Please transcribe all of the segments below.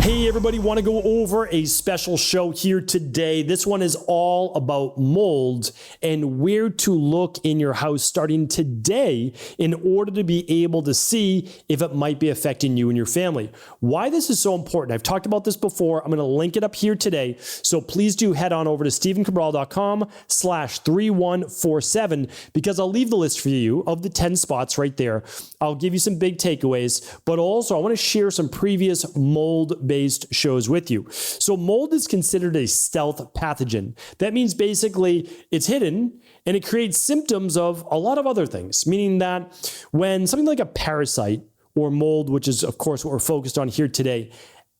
Hey everybody, want to go over a special show here today. This one is all about mold and where to look in your house starting today in order to be able to see if it might be affecting you and your family. Why this is so important, I've talked about this before. I'm going to link it up here today. So please do head on over to stephencabral.com/3147 because I'll leave the list for you of the 10 spots right there. I'll give you some big takeaways, but also I want to share some previous mold-based shows with you. So mold is considered a stealth pathogen. That means basically it's hidden and it creates symptoms of a lot of other things, meaning that when something like a parasite or mold, which is of course what we're focused on here today,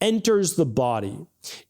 enters the body,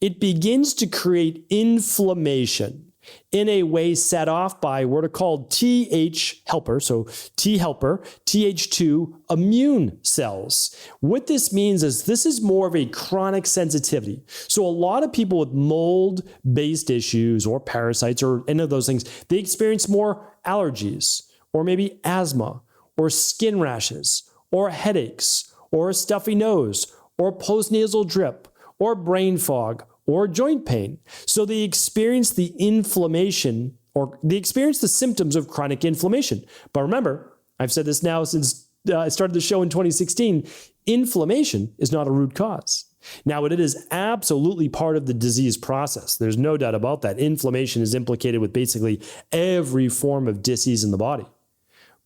it begins to create inflammation in a way set off by what are called Th helper, so T helper, Th2 immune cells. What this means is this is more of a chronic sensitivity. So a lot of people with mold-based issues or parasites or any of those things, they experience more allergies or maybe asthma or skin rashes or headaches or a stuffy nose or postnasal drip or brain fog or joint pain. So they experience the inflammation or they experience the symptoms of chronic inflammation. But remember, I've said this now since I started the show in 2016, inflammation is not a root cause. Now, it is absolutely part of the disease process. There's no doubt about that. Inflammation is implicated with basically every form of disease in the body.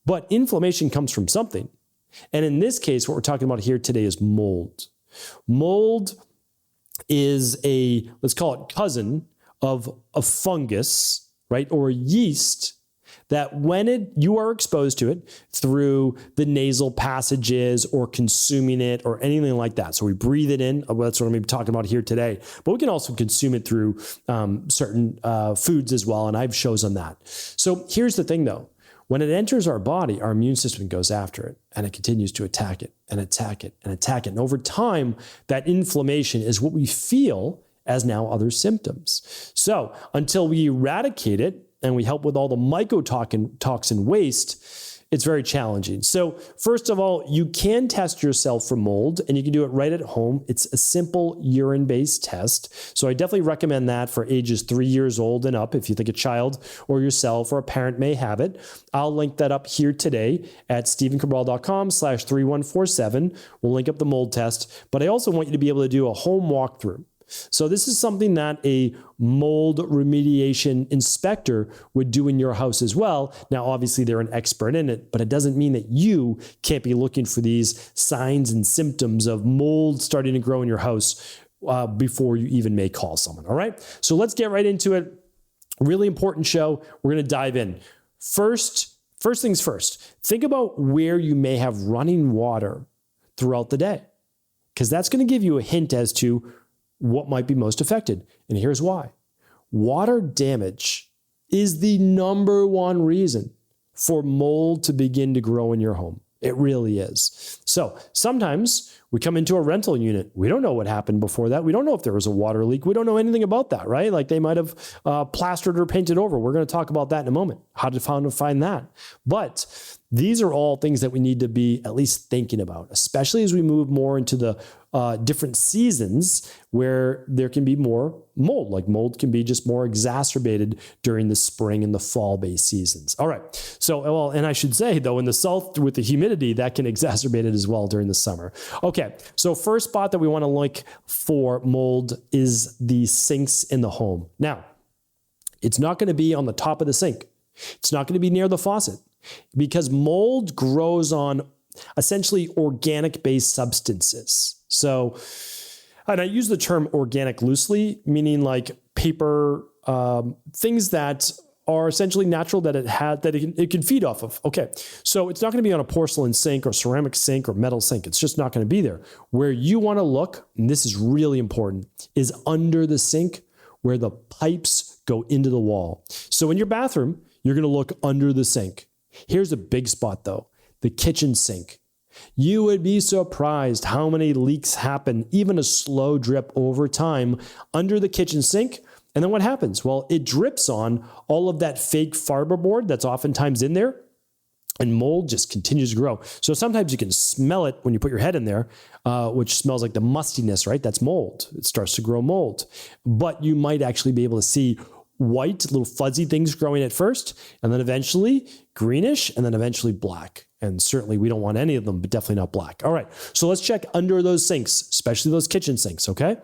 But inflammation comes from something. And in this case, what we're talking about here today is mold. Mold is a, let's call it cousin of a fungus, right? Or a yeast that when you are exposed to it through the nasal passages or consuming it or anything like that. So we breathe it in. That's what I'm going to be talking about here today. But we can also consume it through certain foods as well. And I have shows on that. So here's the thing though. When it enters our body, our immune system goes after it and it continues to attack it and attack it and attack it. And over time, that inflammation is what we feel as now other symptoms. So until we eradicate it and we help with all the mycotoxin waste, it's very challenging. So first of all, you can test yourself for mold and you can do it right at home. It's a simple urine-based test. So I definitely recommend that for ages 3 years old and up if you think a child or yourself or a parent may have it. I'll link that up here today at stephencabral.com/3147. We'll link up the mold test, but I also want you to be able to do a home walkthrough. So this is something that a mold remediation inspector would do in your house as well. Now, obviously they're an expert in it, but it doesn't mean that you can't be looking for these signs and symptoms of mold starting to grow in your house before you even may call someone. All right. So let's get right into it. Really important show. We're going to dive in. First things first, think about where you may have running water throughout the day, because that's going to give you a hint as to what might be most affected. And here's why. Water damage is the #1 reason for mold to begin to grow in your home. It really is. So sometimes we come into a rental unit. We don't know what happened before that. We don't know if there was a water leak. We don't know anything about that, right? Like they might have plastered or painted over. We're going to talk about that in a moment, how to find that. But these are all things that we need to be at least thinking about, especially as we move more into the different seasons where there can be more mold. Like mold can be just more exacerbated during the spring and the fall-based seasons. All right. So, well, and I should say though, in the south with the humidity, that can exacerbate it as well during the summer. Okay. So first spot that we want to look for mold is the sinks in the home. Now, it's not going to be on the top of the sink. It's not going to be near the faucet because mold grows on essentially organic-based substances. So, and I use the term organic loosely, meaning like paper, things that are essentially natural that it can feed off of. Okay, so it's not going to be on a porcelain sink or ceramic sink or metal sink. It's just not going to be there. Where you want to look, and this is really important, is under the sink where the pipes go into the wall. So in your bathroom, you're going to look under the sink. Here's a big spot though, the kitchen sink. You would be surprised how many leaks happen, even a slow drip over time under the kitchen sink. And then what happens? Well, it drips on all of that fake fiberboard that's oftentimes in there. And mold just continues to grow. So sometimes you can smell it when you put your head in there, which smells like the mustiness, right? That's mold. It starts to grow mold. But you might actually be able to see white, little fuzzy things growing at first, and then eventually greenish, and then eventually black. And certainly we don't want any of them, but definitely not black. All right, so let's check under those sinks, especially those kitchen sinks, okay?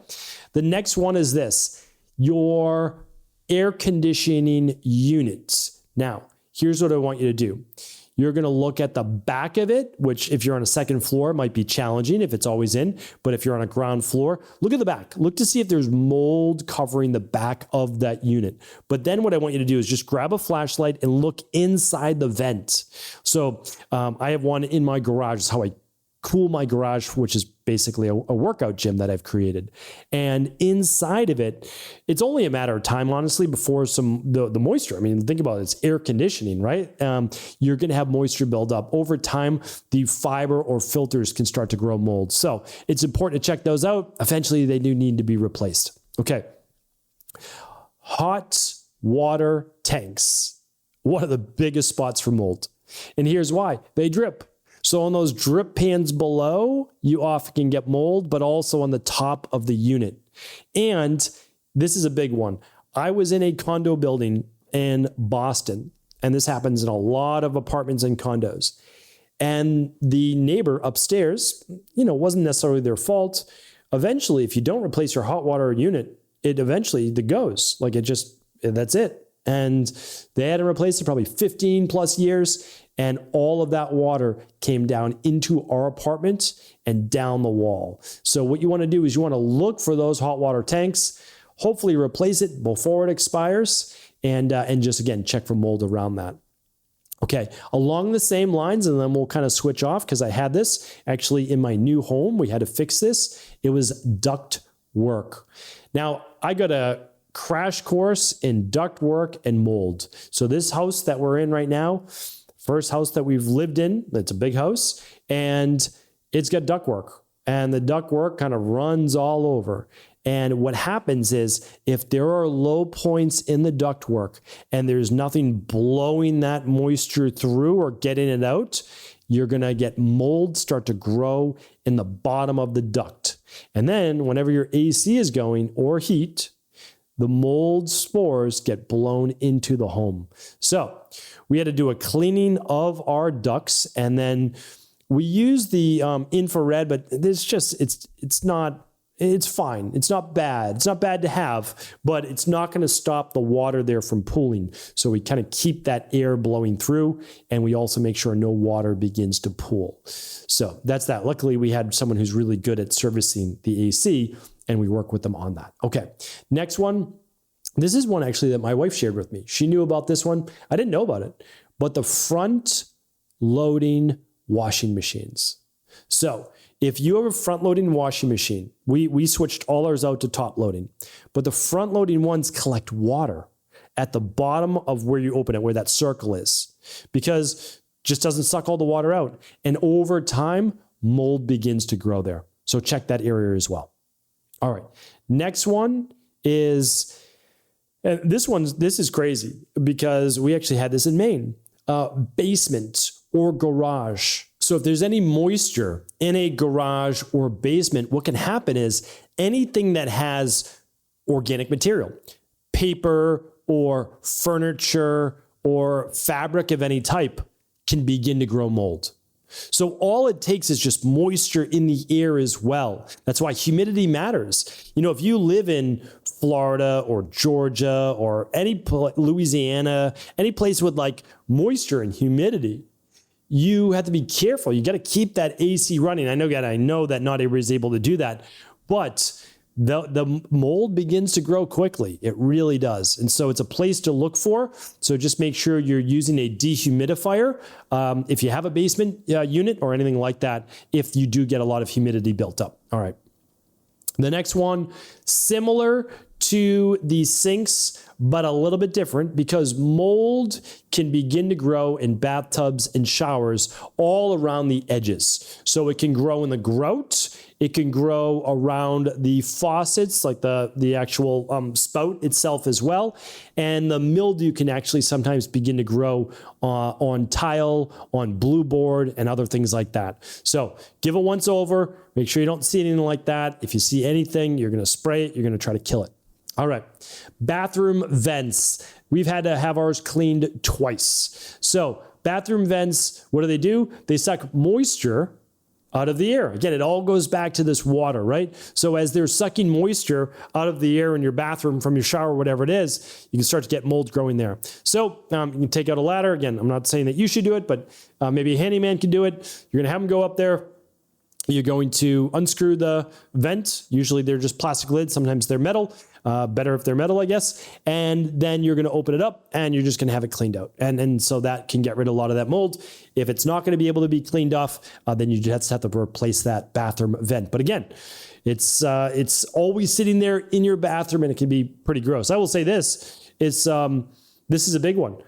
The next one is this, your air conditioning units. Now, here's what I want you to do. You're going to look at the back of it, which if you're on a second floor, might be challenging if it's always in. But if you're on a ground floor, look at the back. Look to see if there's mold covering the back of that unit. But then what I want you to do is just grab a flashlight and look inside the vent. So I have one in my garage. It's how I cool my garage, which is basically a workout gym that I've created. And inside of it, it's only a matter of time, honestly, before the moisture. I mean, think about it. It's air conditioning, right? You're going to have moisture build up. Over time, the fiber or filters can start to grow mold. So it's important to check those out. Eventually, they do need to be replaced. Okay. Hot water tanks. One of the biggest spots for mold. And here's why. They drip. So on those drip pans below, you often can get mold, but also on the top of the unit. And this is a big one. I was in a condo building in Boston, and this happens in a lot of apartments and condos. And the neighbor upstairs, wasn't necessarily their fault. Eventually, if you don't replace your hot water unit, it eventually goes. That's it. And they had to replace it probably 15 plus years. And all of that water came down into our apartment and down the wall. So what you want to do is you want to look for those hot water tanks, hopefully replace it before it expires, and just, again, check for mold around that. Okay, along the same lines, and then we'll kind of switch off because I had this actually in my new home. We had to fix this. It was duct work. Now, I got a crash course in duct work and mold. So this house that we're in right now, first house that we've lived in, it's a big house, and it's got ductwork. And the ductwork kind of runs all over. And what happens is if there are low points in the ductwork and there's nothing blowing that moisture through or getting it out, you're going to get mold start to grow in the bottom of the duct. And then whenever your AC is going or heat, the mold spores get blown into the home. So we had to do a cleaning of our ducts, and then we use the infrared, but it's fine. It's not bad. It's not bad to have, but it's not going to stop the water there from pooling. So we kind of keep that air blowing through, and we also make sure no water begins to pool. So that's that. Luckily, we had someone who's really good at servicing the AC, and we work with them on that. Okay, next one. This is one actually that my wife shared with me. She knew about this one. I didn't know about it, but the front loading washing machines. So if you have a front loading washing machine, we switched all ours out to top loading, but the front loading ones collect water at the bottom of where you open it, where that circle is, because just doesn't suck all the water out. And over time, mold begins to grow there. So check that area as well. All right. Next one is, and this is crazy because we actually had this in Maine, basement or garage. So if there's any moisture in a garage or basement, what can happen is anything that has organic material, paper or furniture or fabric of any type, can begin to grow mold. So all it takes is just moisture in the air as well. That's why humidity matters. If you live in Florida or Georgia or Louisiana, any place with like moisture and humidity, you have to be careful. You got to keep that AC running. I know that not everybody's able to do that, but the mold begins to grow quickly. It really does. And so it's a place to look for. So just make sure you're using a dehumidifier if you have a basement unit or anything like that, if you do get a lot of humidity built up. All right. The next one, similar to the sinks, but a little bit different because mold can begin to grow in bathtubs and showers all around the edges. So it can grow in the grout. It can grow around the faucets, like the actual spout itself as well. And the mildew can actually sometimes begin to grow on tile, on blue board, and other things like that. So give it once over. Make sure you don't see anything like that. If you see anything, you're going to spray it. You're going to try to kill it. All right. Bathroom vents. We've had to have ours cleaned twice. So bathroom vents, what do? They suck moisture out of the air. Again, it all goes back to this water, right? So as they're sucking moisture out of the air in your bathroom from your shower, whatever it is, you can start to get mold growing there. So you can take out a ladder. Again, I'm not saying that you should do it, but maybe a handyman can do it. You're going to have them go up there. You're going to unscrew the vent. Usually they're just plastic lids. Sometimes they're metal. Better if they're metal, I guess. And then you're going to open it up and you're just going to have it cleaned out. And so that can get rid of a lot of that mold. If it's not going to be able to be cleaned off, then you just have to replace that bathroom vent. But again, it's always sitting there in your bathroom and it can be pretty gross. I will say this, this is a big one.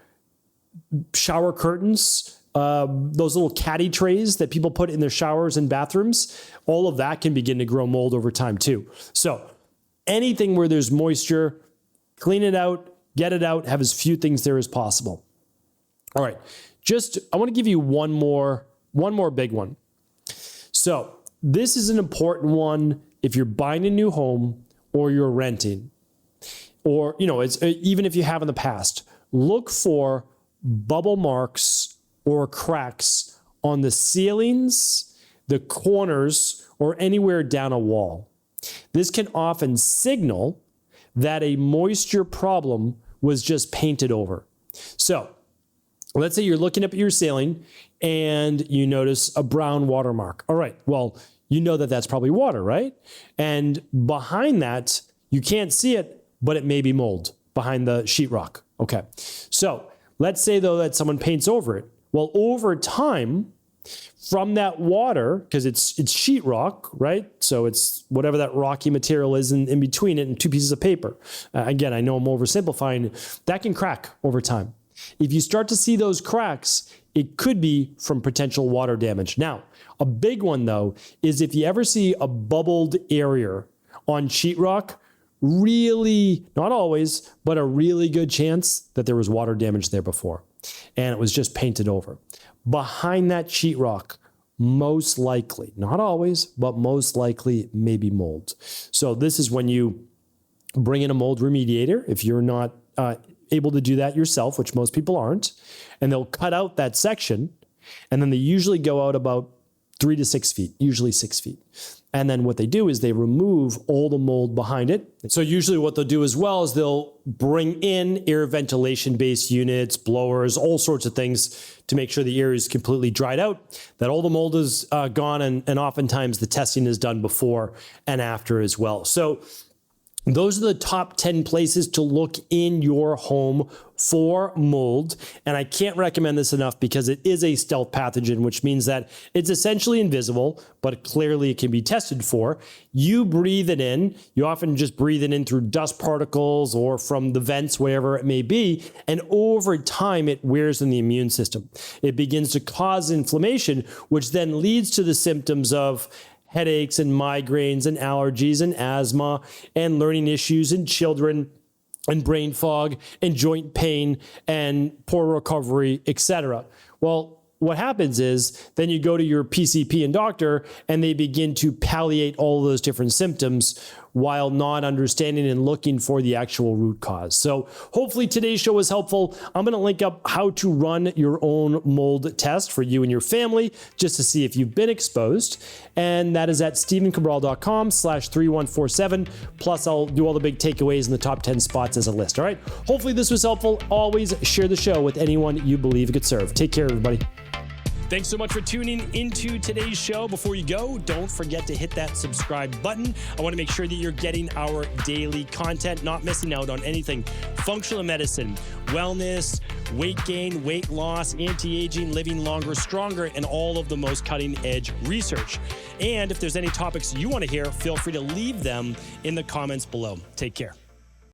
Shower curtains, those little caddy trays that people put in their showers and bathrooms, all of that can begin to grow mold over time too. So anything where there's moisture, clean it out, get it out, have as few things there as possible. All right, I want to give you one more big one. So this is an important one if you're buying a new home or you're renting, or it's even if you have in the past. Look for bubble marks or cracks on the ceilings, the corners, or anywhere down a wall. This can often signal that a moisture problem was just painted over. So let's say you're looking up at your ceiling and you notice a brown watermark. All right, well, you know that that's probably water, right? And behind that, you can't see it, but it may be mold behind the sheetrock. Okay, so let's say though that someone paints over it. Well, over time, from that water, because it's sheetrock, right? So it's whatever that rocky material is in between it and two pieces of paper. Again, I know I'm oversimplifying. That can crack over time. If you start to see those cracks, it could be from potential water damage. Now, a big one though is if you ever see a bubbled area on sheetrock, really, not always, but a really good chance that there was water damage there before and it was just painted over. Behind that sheetrock, most likely, not always, but most likely maybe mold. So this is when you bring in a mold remediator, if you're not able to do that yourself, which most people aren't, and they'll cut out that section, and then they usually go out about 3 to 6 feet, usually 6 feet. And then what they do is they remove all the mold behind it. So usually what they'll do as well is they'll bring in air ventilation-based units, blowers, all sorts of things to make sure the air is completely dried out, that all the mold is gone, and oftentimes the testing is done before and after as well. So those are the top 10 places to look in your home for mold. And I can't recommend this enough because it is a stealth pathogen, which means that it's essentially invisible, but clearly it can be tested for. You breathe it in. You often just breathe it in through dust particles or from the vents, wherever it may be. And over time, it wears in the immune system. It begins to cause inflammation, which then leads to the symptoms of headaches and migraines and allergies and asthma and learning issues in children and brain fog and joint pain and poor recovery, etc. Well, what happens is then you go to your PCP and doctor and they begin to palliate all those different symptoms while not understanding and looking for the actual root cause. So hopefully today's show was helpful. I'm going to link up how to run your own mold test for you and your family just to see if you've been exposed. And that is at stephencabral.com/3147. Plus I'll do all the big takeaways in the top 10 spots as a list. All right. Hopefully this was helpful. Always share the show with anyone you believe it could serve. Take care, everybody. Thanks so much for tuning into today's show. Before you go, don't forget to hit that subscribe button. I want to make sure that you're getting our daily content, not missing out on anything functional medicine, wellness, weight gain, weight loss, anti-aging, living longer, stronger, and all of the most cutting-edge research. And if there's any topics you want to hear, feel free to leave them in the comments below. Take care.